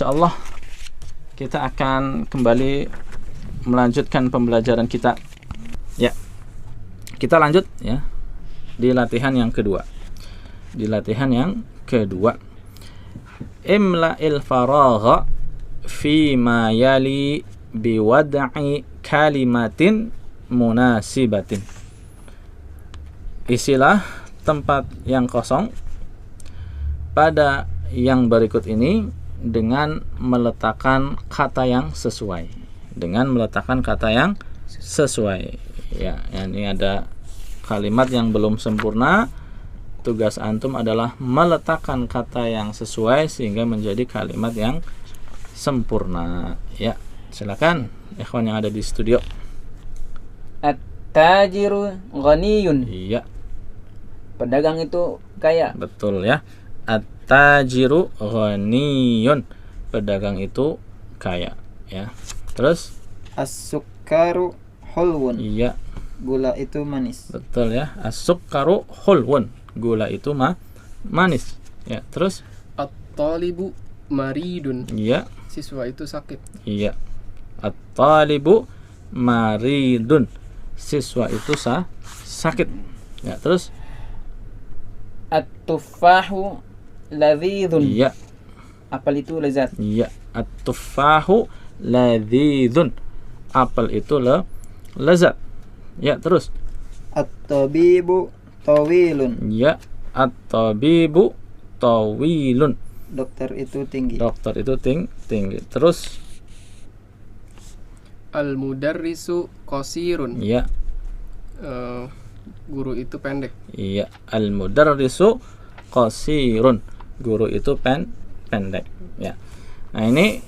Insyaallah kita akan kembali melanjutkan pembelajaran kita. Ya. Kita lanjut ya di latihan yang kedua. Di latihan yang kedua. Imla'il faragha fi ma yali biwad'i kalimatin munasibatin. Isilah tempat yang kosong pada yang berikut ini dengan meletakkan kata yang sesuai. Dengan meletakkan kata yang sesuai. Ya, ini ada kalimat yang belum sempurna. Tugas antum adalah meletakkan kata yang sesuai sehingga menjadi kalimat yang sempurna. Ya, silakan ikhwan yang ada di studio. At-tajiru ghaniyun. Iya. Pedagang itu kaya. Betul ya. At-tajiru ghaniyun. Pedagang itu kaya, ya. Terus As-sukkaru hulwun. iya, Gula itu manis. betul ya. As-sukkaru hulwun. Gula itu manis. Ya, terus At-talibu maridun. iya, Siswa itu sakit. iya. At-talibu maridun. Siswa itu sakit. Ya, terus At-tuffahu ladzidun. iya, Apel itu lezat. iya. At-tuffahu ladzidun. Apel itu lezat. Ya, terus At-tabibu tawilun. ya. At-tabibu tawilun. Dokter itu tinggi. Dokter itu tinggi. Terus Al-mudarrisu qasirun. ya, Guru itu pendek. iya. Al-mudarrisu qasirun. Guru itu pendek. Ya. Nah, ini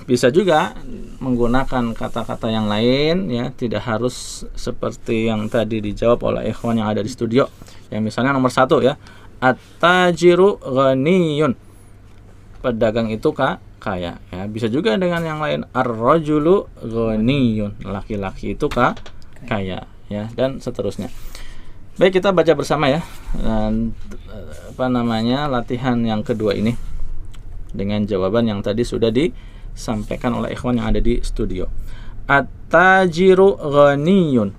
bisa juga menggunakan kata-kata yang lain, ya, tidak harus seperti yang tadi dijawab oleh ikhwan yang ada di studio. Yang misalnya nomor 1 ya, at-tajiru ghaniyun. Pedagang itu kaya, ya. Bisa juga dengan yang lain, ar-rajulu ghaniyun. Laki-laki itu kaya, ya, dan seterusnya. Baik, kita baca bersama ya. Dan, latihan yang kedua ini dengan jawaban yang tadi sudah disampaikan oleh ikhwan yang ada di studio. At-tajiru ghaniyun.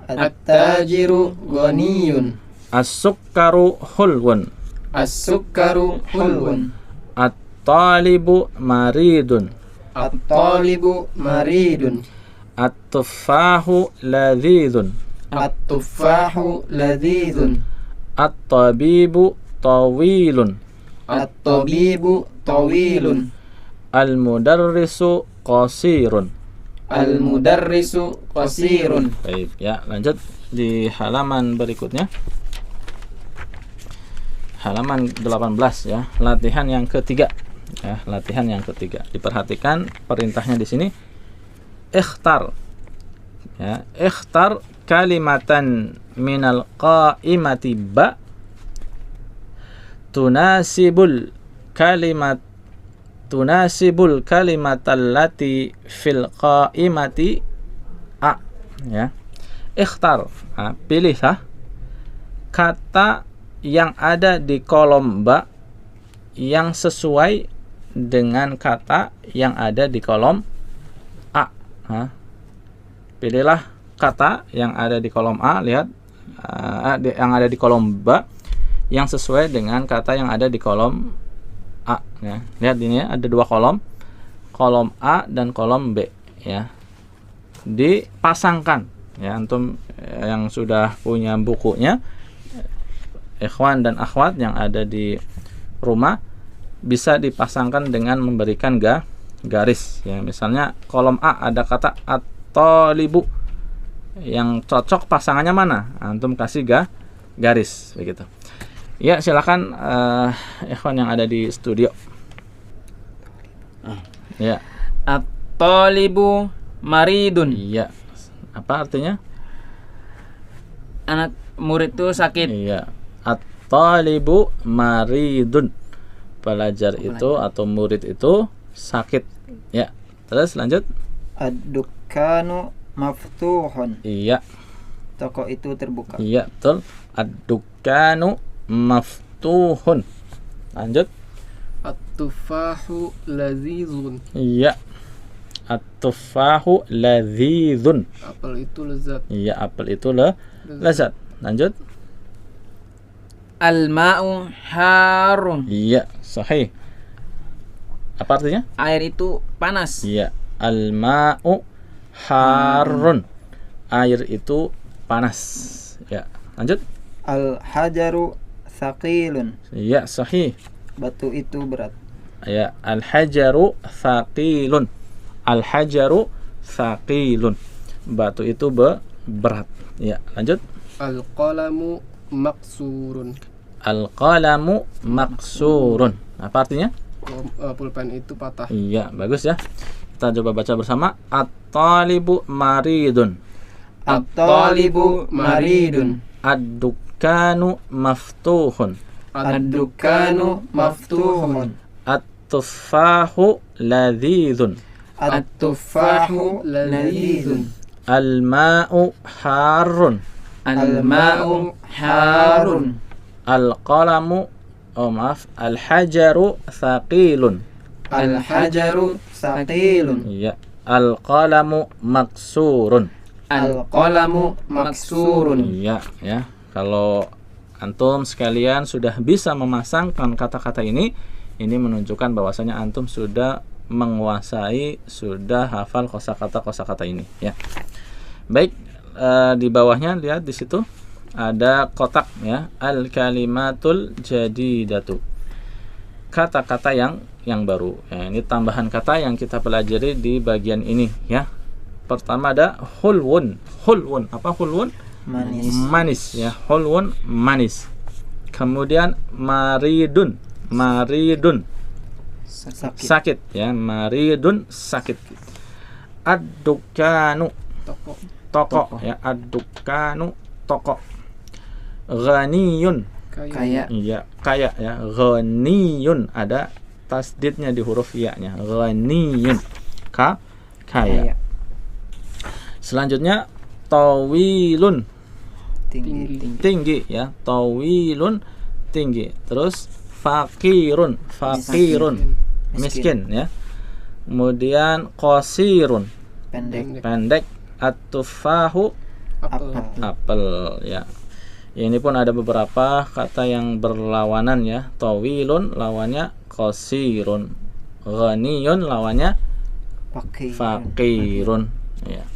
At-tajiru ghaniyun. As-sukkaru hulwun. As-sukkaru hulwun. At-talibu maridun. At-talibu maridun. At-tuffahu ladzidun. At-tuffahu ladzidun. At-tabibu tawilun. At-tabibu tawilun. Al-mudarrisu qasirun. Al-mudarrisu qasirun. Baik, ya, lanjut di halaman berikutnya. Halaman 18 ya, latihan yang ketiga. Ya, latihan yang ketiga. Diperhatikan perintahnya di sini. Ikhtar. Ya, ikhtar kalimatan minal qaimati ba tunasibul kalimatallati fil qaimati a, ya. Ikhtar, pilihlah kata yang ada di kolom ba yang sesuai dengan kata yang ada di kolom a. Pilihlah kata yang ada di kolom a, lihat yang ada di kolom ba yang sesuai dengan kata yang ada di kolom A, ya. Lihat ini ya, ada 2 kolom A dan kolom B, ya. Dipasangkan, ya. Antum yang sudah punya bukunya, ikhwan dan akhwat yang ada di rumah, bisa dipasangkan dengan memberikan garis, ya. Misalnya kolom A ada kata at-talibu, yang cocok pasangannya mana? Antum kasih garis, begitu. Ya, silakan ikhwan yang ada di studio. Ya. At-talibu maridun. Iya. Apa artinya? Anak murid itu sakit. Iya. At-talibu maridun. Pelajar itu atau murid itu sakit. Ya. Terus lanjut. Ad-dukkanu maftuhun. Iya. Toko itu terbuka. Iya, betul. Ad-dukkanu maftuhun. Lanjut. At-tufahu lazizun. Iya. At-tufahu ladzizun. Apel itu lezat. Iya, apel itu lezat. Lanjut. Al-ma'u harun. Iya, sahih. Apa artinya? Air itu panas. Iya, al-ma'u harun. Air itu panas. Ya, lanjut. Al-hajaru thaqilun. Iya, sahih. Batu itu berat. Ya, al-hajaru thaqilun. Al-hajaru thaqilun. Batu itu berat. Ya, lanjut. Al-qalamu maksurun. Al-qalamu maksurun. Apa artinya? Pulpen itu patah. Iya, bagus ya. Kita coba baca bersama. At-talibu maridun. At-talibu maridun. Ad-dukkanu maftuhun. Ad-dukkanu maftuhun. At-tuffahu ladhidhun. At-tuffahu ladhidhun. Al-ma'u harun. Al-ma'u harun. Al-qalamu al-hajaru thaqilun. Al-hajaru thaqilun. Iya. Al-qalamu maksurun. Al-qalamu maksurun. Iya, ya. Kalau antum sekalian sudah bisa memasangkan kata-kata ini menunjukkan bahwasanya antum sudah menguasai, sudah hafal kosakata ini, ya. Baik, di bawahnya lihat di situ ada kotak ya, al-kalimatul jadidatu. Kata-kata yang baru. Ya, ini tambahan kata yang kita pelajari di bagian ini ya. Pertama ada hulwun. Hulwun, apa hulwun? Manis. Manis ya, hulwun manis. Kemudian maridun. Maridun Sakit. sakit ya, maridun sakit. Ad-dukkanu toko ya, ad-dukkanu toko. Ghaniyun Kaya. iya, kaya ya. Ghaniyun ada tasdidnya di huruf ya-nya. Ghaniyun kaya. Kaya. Selanjutnya tawilun Tinggi. tinggi ya, tawilun tinggi. Terus fakirun miskin ya. Kemudian qasirun Pendek. pendek. At-tufahu Apel. apel ya. Ini pun ada beberapa kata yang berlawanan ya. Tawilun lawannya qasirun. Ghaniyun lawannya Fakir. fakirun ya.